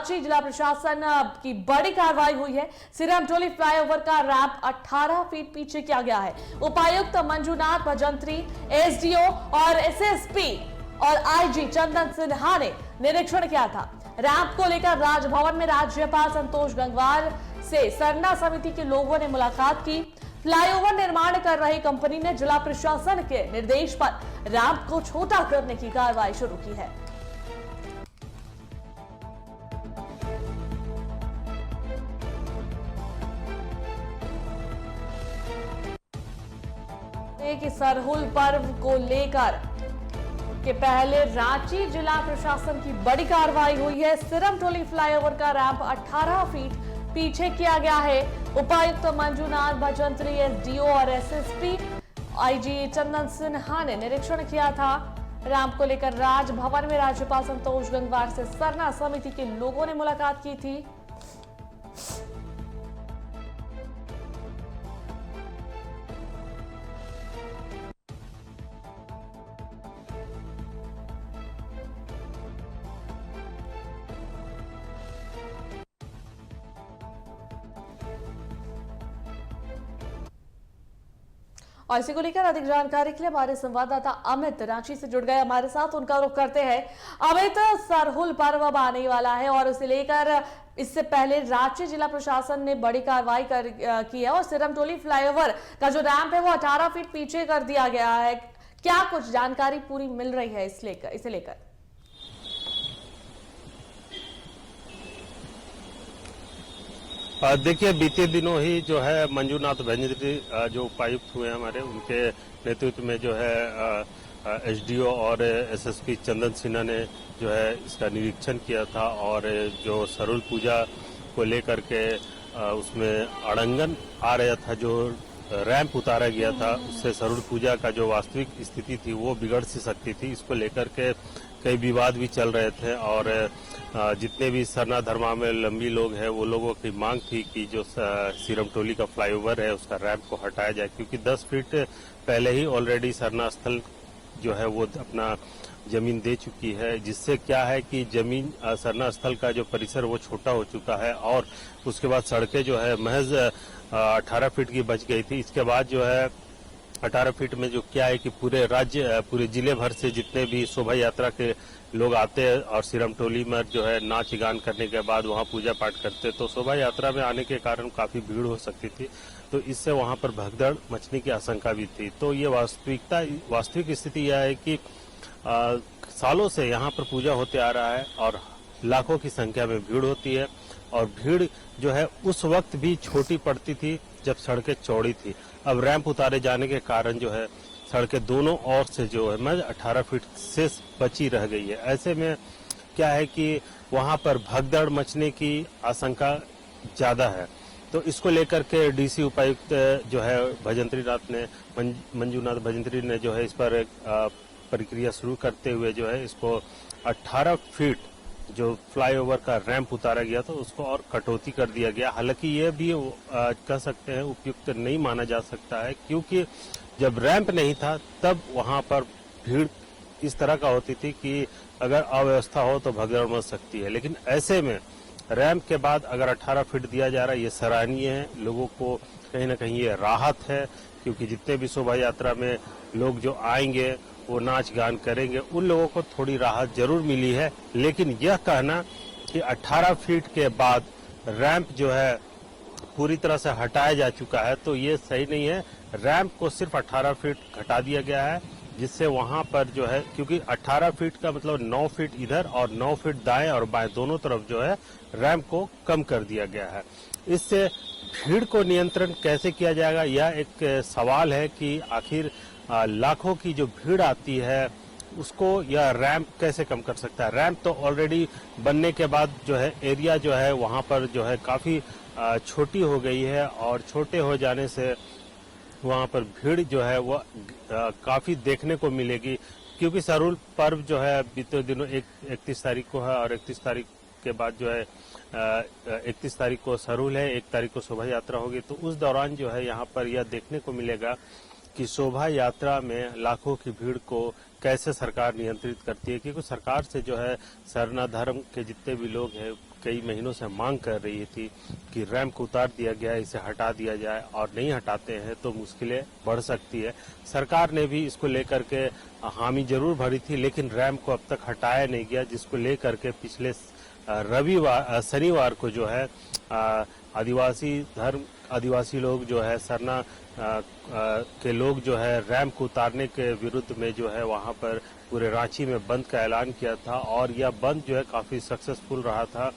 रांची जिला प्रशासन की बड़ी कार्रवाई हुई है। सिरमटोली फ्लाईओवर का रैंप 18 फीट पीछे किया गया है। उपायुक्त मंजूनाथ भजंत्री, एसडीओ और एसएसपी और आईजी चंदन सिन्हा ने निरीक्षण किया था। रैंप को लेकर राजभवन में राज्यपाल संतोष गंगवार से सरना समिति के लोगों ने मुलाकात की। फ्लाईओवर निर्माण कर रही कंपनी ने जिला प्रशासन के निर्देश पर रैंप को छोटा करने की कार्रवाई शुरू की है। कि सरहुल पर्व को लेकर के पहले रांची जिला प्रशासन की बड़ी कार्रवाई हुई है। सिरमटोली फ्लाईओवर का रैंप 18 फीट पीछे किया गया है। उपायुक्त मंजूनाथ भजंत्री, एसडीओ और एसएसपी आईजी चंदन सिन्हा ने निरीक्षण किया था। रैंप को लेकर राजभवन में राज्यपाल संतोष गंगवार से सरना समिति के लोगों ने मुलाकात की थी। और इसी को लेकर अधिक जानकारी के लिए हमारे संवाददाता अमित रांची से जुड़ गए हमारे साथ। उनका रुख करते हैं। अमित, सरहुल पर्व अब आने वाला है और उसे लेकर इससे पहले रांची जिला प्रशासन ने बड़ी कार्रवाई की है और सिरमटोली फ्लाईओवर का जो रैंप है वो 18 फीट पीछे कर दिया गया है। क्या कुछ जानकारी पूरी मिल रही है इसे लेकर? देखिए, बीते दिनों ही जो है मंजूनाथ भजंत्री जो उपायुक्त हुए हमारे, उनके नेतृत्व में जो है एसडीओ और एसएसपी चंदन सिन्हा ने जो है इसका निरीक्षण किया था और जो सरहुल पूजा को लेकर के उसमें अड़ंगन आ रहा था, जो रैंप उतारा गया था, उससे सरहुल पूजा का जो वास्तविक स्थिति थी वो बिगड़ सी सकती थी। इसको लेकर के कई विवाद भी चल रहे थे और जितने भी सरना धर्मावलंबी लोग हैं वो लोगों की मांग थी कि जो सिरमटोली का फ्लाईओवर है उसका रैंप को हटाया जाए, क्योंकि 10 फीट पहले ही ऑलरेडी सरना स्थल जो है वो अपना जमीन दे चुकी है, जिससे क्या है कि जमीन सरना स्थल का जो परिसर वो छोटा हो चुका है और उसके बाद सड़कें जो है महज 18 फीट की बच गई थी। इसके बाद जो है 18 फीट में जो क्या है कि पूरे जिले भर से जितने भी शोभा यात्रा के लोग आते हैं और सिरमटोली में जो है नाच गान करने के बाद वहां पूजा पाठ करते, तो शोभा यात्रा में आने के कारण काफी भीड़ हो सकती थी, तो इससे वहां पर भगदड़ मचने की आशंका भी थी। तो ये वास्तविक स्थिति यह है कि सालों से यहाँ पर पूजा होते आ रहा है और लाखों की संख्या में भीड़ होती है और भीड़ जो है उस वक्त भी छोटी पड़ती थी जब सड़कें चौड़ी थी। अब रैंप उतारे जाने के कारण जो है सड़कें दोनों ओर से जो है मैं 18 फीट से बची रह गई है। ऐसे में क्या है कि वहां पर भगदड़ मचने की आशंका ज्यादा है, तो इसको लेकर के डीसी उपायुक्त जो है मंजूनाथ भजंत्री ने जो है इस पर प्रक्रिया शुरू करते हुए जो है इसको 18 फीट जो फ्लाईओवर का रैंप उतारा गया था उसको और कटौती कर दिया गया। हालांकि ये भी कह सकते हैं उपयुक्त नहीं माना जा सकता है, क्योंकि जब रैंप नहीं था तब वहां पर भीड़ इस तरह का होती थी कि अगर अव्यवस्था हो तो भगदड़ मच सकती है। लेकिन ऐसे में रैंप के बाद अगर 18 फीट दिया जा रहा है, ये सराहनीय है। लोगों को कहीं ना कहीं ये राहत है, क्योंकि जितने भी शोभा यात्रा में लोग जो आएंगे वो नाच गान करेंगे, उन लोगों को थोड़ी राहत जरूर मिली है। लेकिन यह कहना कि 18 फीट के बाद रैंप जो है पूरी तरह से हटाया जा चुका है, तो ये सही नहीं है। रैंप को सिर्फ 18 फीट घटा दिया गया है, जिससे वहां पर जो है, क्योंकि 18 फीट का मतलब 9 फीट इधर और 9 फीट दाएं और बाएं दोनों तरफ जो है रैंप को कम कर दिया गया है। इससे भीड़ को नियंत्रण कैसे किया जाएगा, यह एक सवाल है कि आखिर लाखों की जो भीड़ आती है उसको यह रैंप कैसे कम कर सकता है। रैंप तो ऑलरेडी बनने के बाद जो है एरिया जो है वहां पर जो है काफी छोटी हो गई है और छोटे हो जाने से वहां पर भीड़ जो है वो काफी देखने को मिलेगी, क्योंकि सरहुल पर्व जो है बीते दिनों 31 तारीख को है और 31 तारीख के बाद जो है 31 तारीख को सरहुल है, 1 तारीख को शोभा यात्रा होगी। तो उस दौरान जो है यहाँ पर यह देखने को मिलेगा कि शोभा यात्रा में लाखों की भीड़ को कैसे सरकार नियंत्रित करती है, क्योंकि सरकार से जो है सरना धर्म के जितने भी लोग हैं कई महीनों से मांग कर रही थी कि रैंप को उतार दिया गया है, इसे हटा दिया जाए, और नहीं हटाते हैं तो मुश्किलें बढ़ सकती है। सरकार ने भी इसको लेकर के हामी जरूर भरी थी, लेकिन रैंप को अब तक हटाया नहीं गया, जिसको लेकर के पिछले शनिवार को जो है आदिवासी लोग जो है सरना के लोग जो है रैंप को उतारने के विरुद्ध में जो है वहां पर पूरे रांची में बंद का ऐलान किया था, और यह बंद जो है काफी सक्सेसफुल रहा था।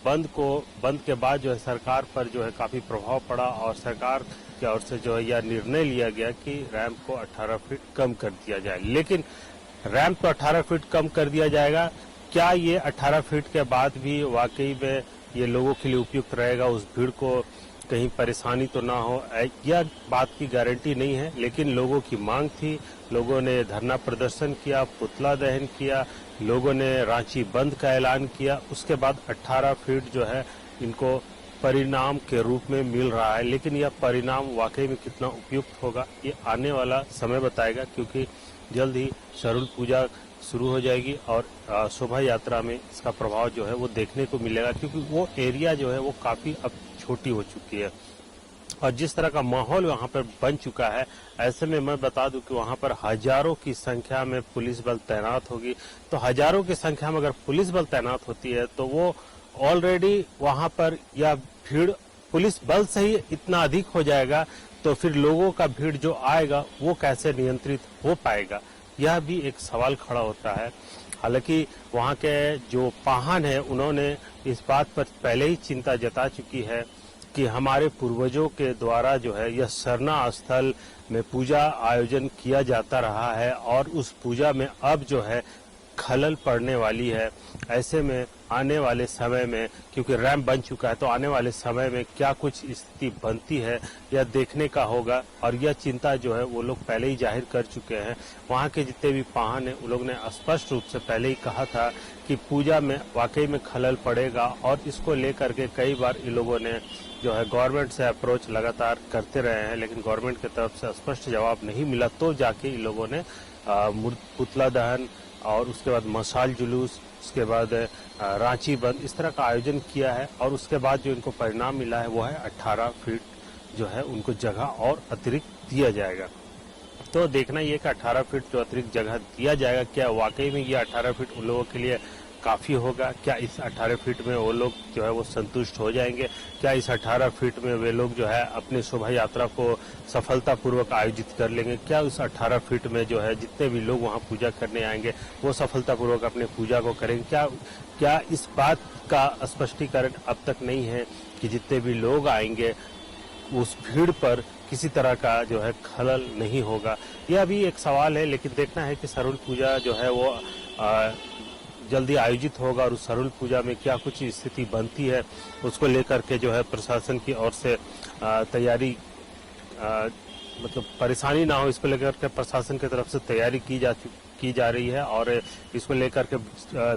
बंद के बाद जो है सरकार पर जो है काफी प्रभाव पड़ा, और सरकार की ओर से जो है यह निर्णय लिया गया कि रैंप को 18 फीट कम कर दिया जाए। लेकिन रैंप को 18 फीट कम कर दिया जाएगा, क्या ये 18 फीट के बाद भी वाकई में ये लोगों के लिए उपयुक्त रहेगा, उस भीड़ को कहीं परेशानी तो ना हो, यह बात की गारंटी नहीं है। लेकिन लोगों की मांग थी, लोगों ने धरना प्रदर्शन किया, पुतला दहन किया, लोगों ने रांची बंद का ऐलान किया, उसके बाद 18 फीट जो है इनको परिणाम के रूप में मिल रहा है। लेकिन यह परिणाम वाकई में कितना उपयुक्त होगा ये आने वाला समय बताएगा, क्योंकि जल्द ही शरुल पूजा शुरू हो जाएगी और शोभा यात्रा में इसका प्रभाव जो है वो देखने को मिलेगा, क्योंकि वो एरिया जो है वो काफी अब छोटी हो चुकी है और जिस तरह का माहौल वहां पर बन चुका है, ऐसे में मैं बता दूं कि वहां पर हजारों की संख्या में पुलिस बल तैनात होगी। तो हजारों की संख्या में अगर पुलिस बल तैनात होती है तो वो ऑलरेडी वहां पर यह भीड़ पुलिस बल से ही इतना अधिक हो जाएगा, तो फिर लोगों का भीड़ जो आएगा वो कैसे नियंत्रित हो पाएगा, यह भी एक सवाल खड़ा होता है। हालांकि वहां के जो पाहन है उन्होंने इस बात पर पहले ही चिंता जता चुकी है कि हमारे पूर्वजों के द्वारा जो है यह सरना स्थल में पूजा आयोजन किया जाता रहा है और उस पूजा में अब जो है खलल पड़ने वाली है। ऐसे में आने वाले समय में, क्योंकि रैंप बन चुका है, तो आने वाले समय में क्या कुछ स्थिति बनती है यह देखने का होगा, और यह चिंता जो है वो लोग पहले ही जाहिर कर चुके हैं। वहां के जितने भी पाहन हैं उन लोग ने स्पष्ट रूप से पहले ही कहा था कि पूजा में वाकई में खलल पड़ेगा, और इसको लेकर के कई बार इन लोगों ने जो है गवर्नमेंट से अप्रोच लगातार करते रहे हैं, लेकिन गवर्नमेंट की तरफ से स्पष्ट जवाब नहीं मिला, तो जाके इन लोगों ने पुतला दहन और उसके बाद मशाल जुलूस, उसके बाद रांची बंद, इस तरह का आयोजन किया है। और उसके बाद जो इनको परिणाम मिला है वो है 18 फीट जो है उनको जगह और अतिरिक्त दिया जाएगा। तो देखना ये कि 18 फीट जो अतिरिक्त जगह दिया जाएगा, क्या वाकई में ये 18 फीट उन लोगों के लिए काफी होगा? क्या इस 18 फीट में वो लोग जो है वो संतुष्ट हो जाएंगे? क्या इस 18 फीट में वे लोग जो है अपनी शोभा यात्रा को सफलतापूर्वक आयोजित कर लेंगे? क्या उस 18 फीट में जो है जितने भी लोग वहां पूजा करने आएंगे वो सफलतापूर्वक अपने पूजा को करेंगे? क्या इस बात का स्पष्टीकरण अब तक नहीं है कि जितने भी लोग आएंगे उस भीड़ पर किसी तरह का जो है खलल नहीं होगा? यह भी एक सवाल है, लेकिन देखना है कि शरुल पूजा जो है वो जल्दी आयोजित होगा और उस शरुल पूजा में क्या कुछ स्थिति बनती है उसको लेकर के जो है प्रशासन की ओर से तैयारी मतलब परेशानी ना हो इसको लेकर के प्रशासन की तरफ से तैयारी की जा रही है, और इसको लेकर के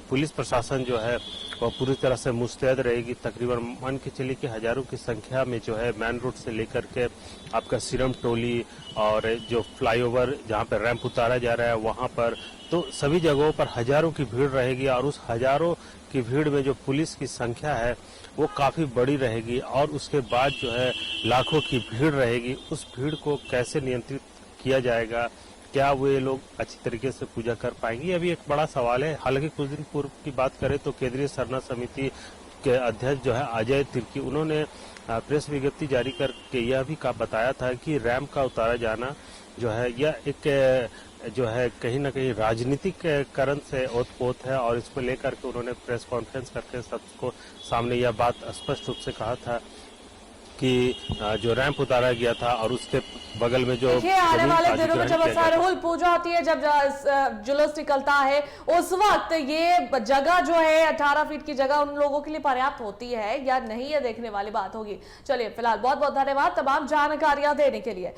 पुलिस प्रशासन जो है वह पूरी तरह से मुस्तैद रहेगी। तकरीबन मान के चलिए कि हजारों की संख्या में जो है मेन रोड से लेकर के आपका सिरम टोली और जो फ्लाईओवर जहां पर रैंप उतारा जा रहा है वहां पर, तो सभी जगहों पर हजारों की भीड़ रहेगी, और उस हजारों की भीड़ में जो पुलिस की संख्या है वो काफी बड़ी रहेगी, और उसके बाद जो है लाखों की भीड़ रहेगी। उस भीड़ को कैसे नियंत्रित किया जाएगा? क्या वे लोग अच्छी तरीके से पूजा कर पाएंगे? यह भी एक बड़ा सवाल है। हालांकि कुछ दिन पूर्व की बात करें तो केंद्रीय सरना समिति के अध्यक्ष जो है अजय तिर्की, उन्होंने प्रेस विज्ञप्ति जारी करके यह भी बताया था कि रैंप का उतारा जाना जो है यह एक जो है कहीं ना कहीं राजनीतिक करण से ओतपोत है, और इसको लेकर के उन्होंने प्रेस कॉन्फ्रेंस करके सबको सामने यह बात स्पष्ट रूप से कहा था कि जो रैंप उतारा गया था और उसके बगल में जो आने वाले दिनों में जब सरहुल पूजा होती है, जब जुलूस निकलता है, उस वक्त ये जगह जो है 18 फीट की जगह उन लोगों के लिए पर्याप्त होती है या नहीं, ये देखने वाली बात होगी। चलिए फिलहाल बहुत बहुत धन्यवाद तमाम जानकारियां देने के लिए।